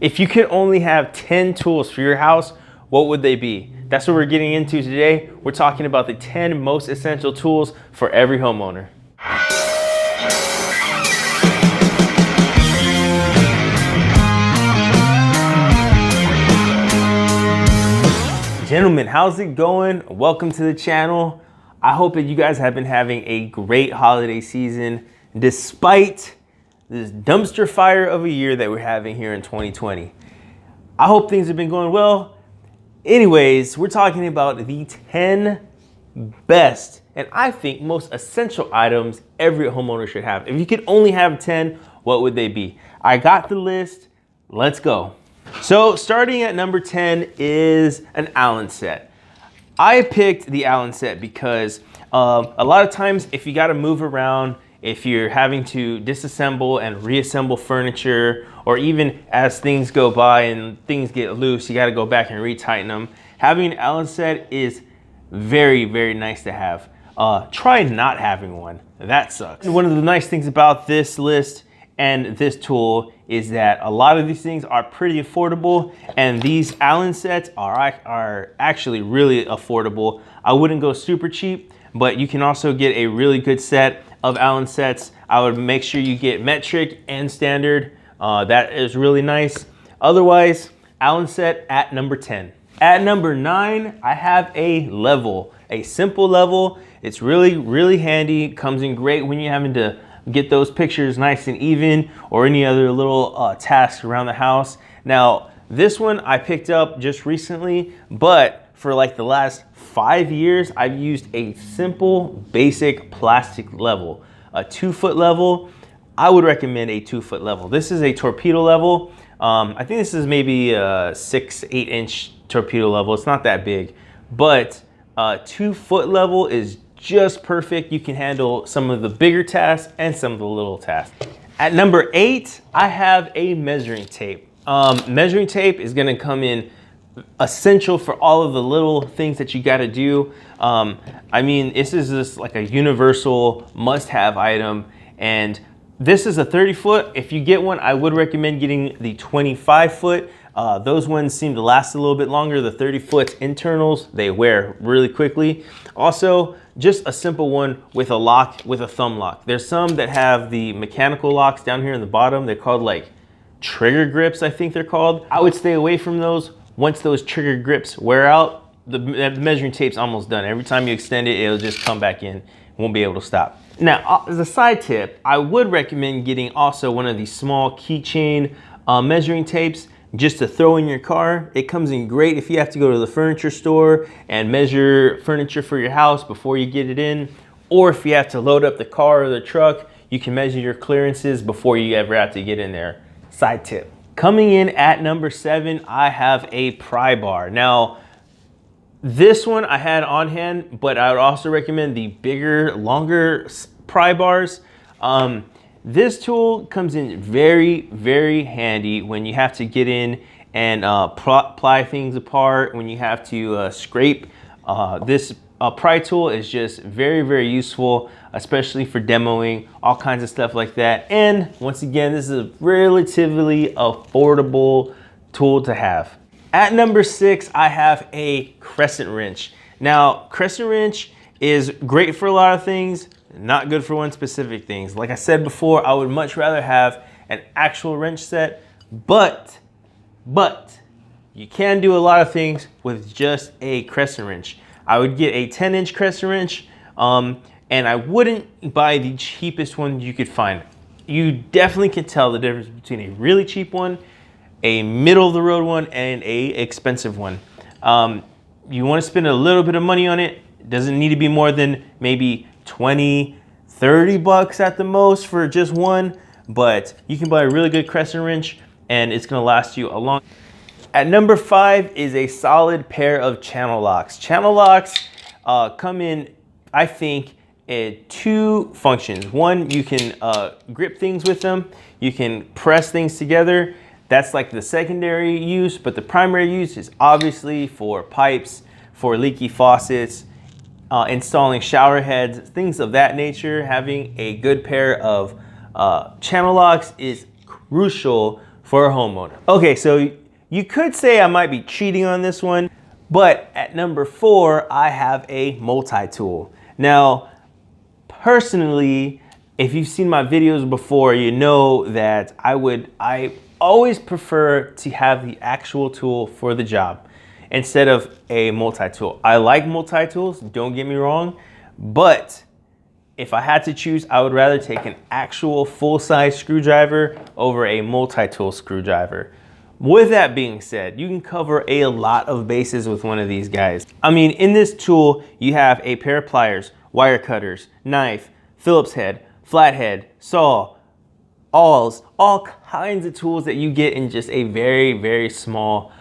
If you could only have 10 tools for your house, what would they be? That's what we're getting into today. We're talking about the 10 most essential tools for every homeowner. Gentlemen, how's it going? Welcome to the channel. I hope that you guys have been having a great holiday season despite this dumpster fire of a year that we're having here in 2020. I hope things have been going well. Anyways, we're talking about the 10 best and I think most essential items every homeowner should have. If you could only have 10, what would they be? I got the list. Let's go. So starting at number 10 is an Allen set. I picked the Allen set because a lot of times if you got to move around, if you're having to disassemble and reassemble furniture, or even as things go by and things get loose, you got to go back and retighten them. Having an Allen set is very, very nice to have. Try not having one. That sucks. One of the nice things about this list and this tool is that a lot of these things are pretty affordable, and these Allen sets are actually really affordable. I wouldn't go super cheap, but you can also get a really good set of Allen sets. I would make sure you get metric and standard. That is really nice. Otherwise, Allen set at number 10. At number 9, I have a level, a simple level. It's really, really handy. Comes in great when you're having to get those pictures nice and even, or any other little tasks around the house. Now, this one I picked up just recently, but for like the last 5 years, I've used a simple, basic plastic level, a 2-foot level. I would recommend a 2-foot level. This is a torpedo level. I think this is maybe a 6-8 inch torpedo level. It's not that big, but 2-foot level is just perfect. You can handle some of the bigger tasks and some of the little tasks. At number 8, I have a measuring tape. Measuring tape is gonna come in essential for all of the little things that you gotta do. I mean, this is just like a universal must-have item, and this is a 30-foot. If you get one, I would recommend getting the 25-foot. Those ones seem to last a little bit longer. The 30-foot internals, they wear really quickly. Also, just a simple one with a lock, with a thumb lock. There's some that have the mechanical locks down here in the bottom. They're called like trigger grips, I think they're called. I would stay away from those. Once those trigger grips wear out, the measuring tape's almost done. Every time you extend it, it'll just come back in. Won't be able to stop. Now, as a side tip, I would recommend getting also one of these small keychain measuring tapes just to throw in your car. It comes in great if you have to go to the furniture store and measure furniture for your house before you get it in, or if you have to load up the car or the truck, you can measure your clearances before you ever have to get in there. Side tip. Coming in at number 7, I have a pry bar. Now, this one I had on hand, but I would also recommend the bigger, longer pry bars. This tool comes in very, very handy when you have to get in and pry things apart, when you have to scrape. This pry tool is just very, very useful, especially for demoing, all kinds of stuff like that. And once again, this is a relatively affordable tool to have. At number 6, I have a crescent wrench. Now, crescent wrench is great for a lot of things, not good for one specific things. Like I said before, I would much rather have an actual wrench set, but you can do a lot of things with just a crescent wrench. I would get a 10-inch crescent wrench, and I wouldn't buy the cheapest one you could find. You definitely can tell the difference between a really cheap one, a middle of the road one, and a expensive one. You want to spend a little bit of money on it. It doesn't need to be more than maybe 20, 30 bucks at the most for just one, but you can buy a really good crescent wrench and it's going to last you a long. At number 5 is a solid pair of channel locks. Channel locks come in, I think, 2 functions. One, you can grip things with them. You can press things together. That's like the secondary use, but the primary use is obviously for pipes, for leaky faucets, installing shower heads, things of that nature. Having a good pair of channel locks is crucial for a homeowner. Okay, so you could say I might be cheating on this one, but at number 4, I have a multi-tool. Now, personally, if you've seen my videos before, you know that I always prefer to have the actual tool for the job instead of a multi-tool. I like multi-tools, don't get me wrong, but if I had to choose, I would rather take an actual full-size screwdriver over a multi-tool screwdriver. With that being said, you can cover a lot of bases with one of these guys. I mean, in this tool, you have a pair of pliers, wire cutters, knife, Phillips head, flathead, saw, awls, all kinds of tools that you get in just a very, very small,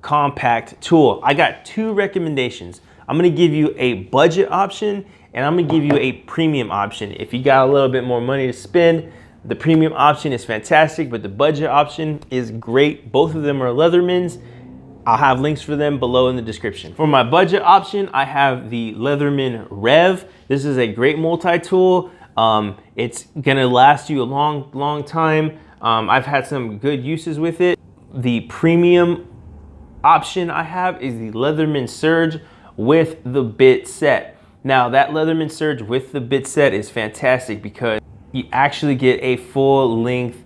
compact tool. I got 2 recommendations. I'm gonna give you a budget option and I'm gonna give you a premium option. If you got a little bit more money to spend, the premium option is fantastic, but the budget option is great. Both of them are Leathermans. I'll have links for them below in the description. For my budget option, I have the Leatherman Rev. This is a great multi-tool. It's gonna last you a long time. I've had some good uses with it. The premium option I have is the Leatherman Surge with the bit set. Now that Leatherman Surge with the bit set is fantastic because you actually get a full length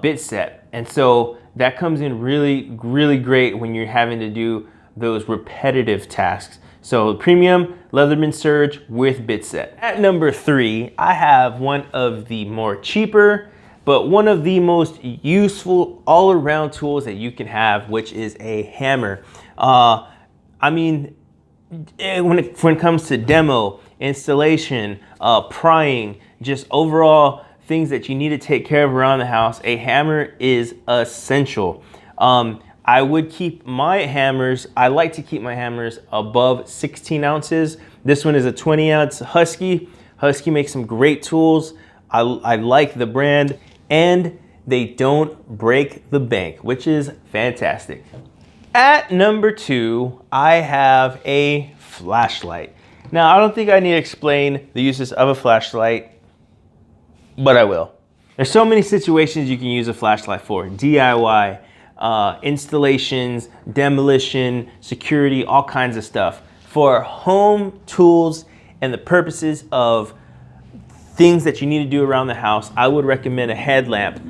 bit set. And so that comes in really, really great when you're having to do those repetitive tasks. So premium Leatherman Surge with bit set. At number 3, I have one of the more cheaper, but one of the most useful all around tools that you can have, which is a hammer. I mean, when it comes to demo, installation, prying, just overall things that you need to take care of around the house, a hammer is essential. I would keep my hammers, I like to keep my hammers above 16 ounces. This one is a 20 ounce Husky. Husky makes some great tools. I like the brand and they don't break the bank, which is fantastic. At number 2, I have a flashlight. Now, I don't think I need to explain the uses of a flashlight, but I will. There's so many situations you can use a flashlight for. DIY, installations, demolition, security, all kinds of stuff. For home tools and the purposes of things that you need to do around the house, I would recommend a headlamp.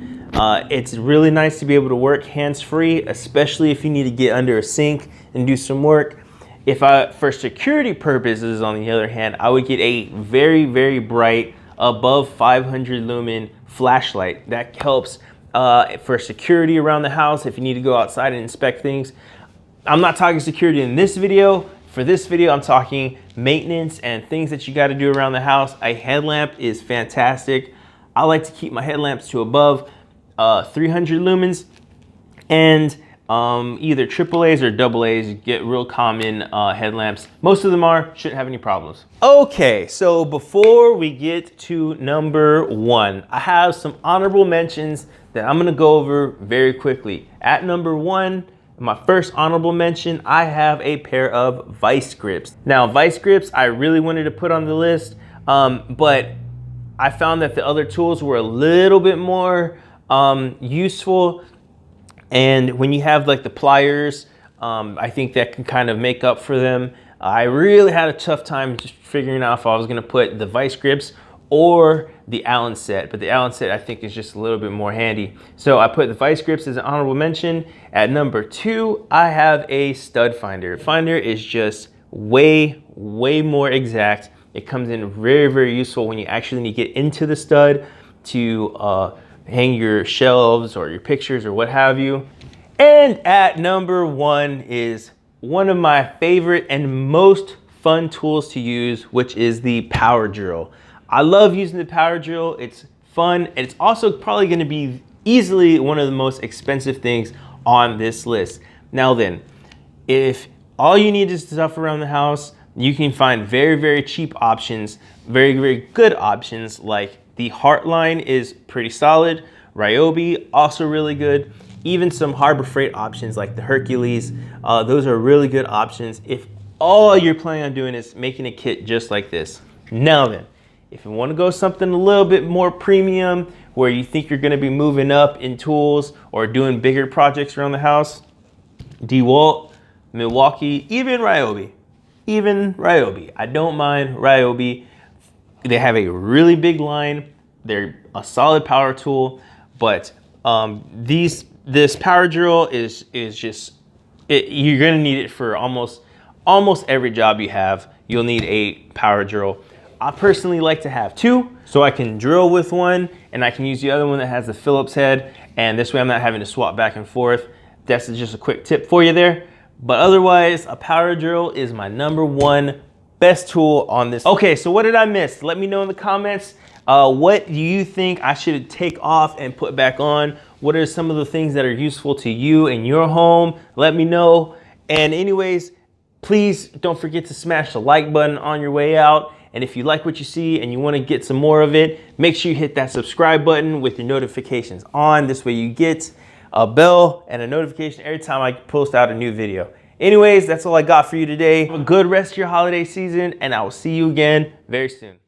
It's really nice to be able to work hands-free, especially if you need to get under a sink and do some work. For security purposes, on the other hand, I would get a very, very bright, above 500 lumen flashlight. That helps for security around the house if you need to go outside and inspect things. I'm not talking security in this video. For this video, I'm talking maintenance and things that you got to do around the house. A headlamp is fantastic. I like to keep my headlamps to above 300 lumens, and either AAAs or AA's get real common headlamps. Most of them shouldn't have any problems. Okay, so before we get to number 1, I have some honorable mentions that I'm gonna go over very quickly. At number 1, my first honorable mention, I have a pair of vice grips. Now, vice grips, I really wanted to put on the list, but I found that the other tools were a little bit more useful. And when you have like the pliers, I think that can kind of make up for them. I really had a tough time just figuring out if I was gonna put the vice grips or the Allen set, but the Allen set I think is just a little bit more handy. So I put the vice grips as an honorable mention. At number 2, I have a stud finder. Finder is just way more exact. It comes in very, very useful when you actually need to get into the stud to hang your shelves or your pictures or what have you. And at number 1 is one of my favorite and most fun tools to use, which is the power drill. I love using the power drill. It's fun, and it's also probably gonna be easily one of the most expensive things on this list. Now then, if all you need is stuff around the house, you can find very, very cheap options, very, very good options, like the Heartline is pretty solid. Ryobi, also really good. Even some Harbor Freight options like the Hercules, those are really good options if all you're planning on doing is making a kit just like this. Now then, if you want to go something a little bit more premium where you think you're gonna be moving up in tools or doing bigger projects around the house, DeWalt, Milwaukee, even Ryobi. I don't mind Ryobi. They have a really big line. They're a solid power tool, but this power drill is just, you're gonna need it for almost every job you have. You'll need a power drill. I personally like to have two, so I can drill with one and I can use the other one that has the Phillips head, and this way I'm not having to swap back and forth. That's just a quick tip for you there. But otherwise, a power drill is my #1 best tool on this. Okay, so what did I miss? Let me know in the comments. What do you think I should take off and put back on? What are some of the things that are useful to you in your home? Let me know. And anyways, please don't forget to smash the like button on your way out. And if you like what you see and you want to get some more of it, make sure you hit that subscribe button with your notifications on. This way you get a bell and a notification every time I post out a new video. Anyways, that's all I got for you today. Have a good rest of your holiday season, and I will see you again very soon.